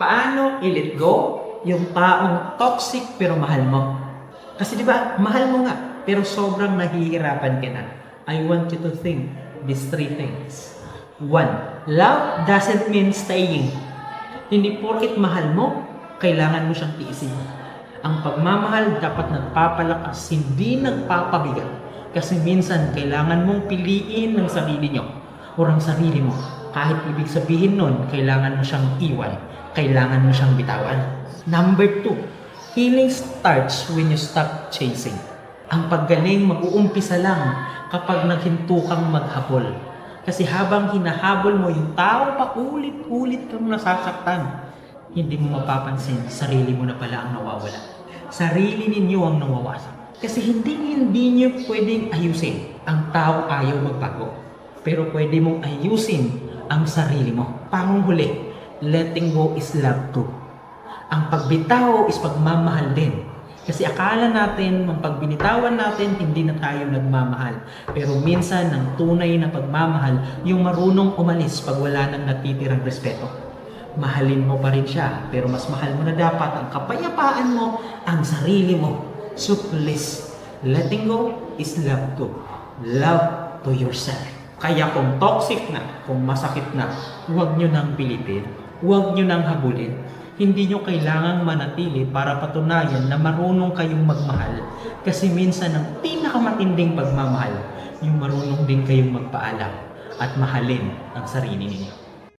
Paano i-let go yung taong toxic pero mahal mo? Kasi di ba, mahal mo nga, pero sobrang nahihirapan ka na. I want you to think these three things. One, love doesn't mean staying. Hindi porket mahal mo, kailangan mo siyang tiisin. Ang pagmamahal dapat nagpapalakas, hindi nagpapabigat. Kasi minsan, kailangan mong piliin ng sarili nyo o ang sarili mo. Kahit ibig sabihin nun, kailangan mo siyang iwan. Kailangan mo siyang bitawan. Number 2, healing starts when you stop chasing. Ang paggaling mag-uumpisa lang kapag naghinto kang maghabol. Kasi habang hinahabol mo yung tao, paulit-ulit kang nasasaktan. Hindi mo mapapansin, sarili mo na pala ang nawawala. Sarili ninyo ang nawawasak. Kasi hindi nyo pwedeng ayusin. Ang tao ayaw magbago. Pero pwede mong ayusin ang sarili mo. Panghuli, letting go is love too. Ang pagbitaw is pagmamahal din. Kasi akala natin, nung pagbinitawan natin, hindi na tayo nagmamahal. Pero minsan, ang tunay na pagmamahal, yung marunong umalis pag wala nang natitirang respeto. Mahalin mo pa rin siya, pero mas mahal mo na dapat ang kapayapaan mo, ang sarili mo. So please, letting go is love too. Love to yourself. Kaya kung toxic na, kung masakit na, huwag nyo nang pilitin, huwag nyo nang habulin. Hindi nyo kailangang manatili para patunayan na marunong kayong magmahal. Kasi minsan ang pinakamatinding pagmamahal, yung marunong din kayong magpaalam at mahalin ang sarili ninyo.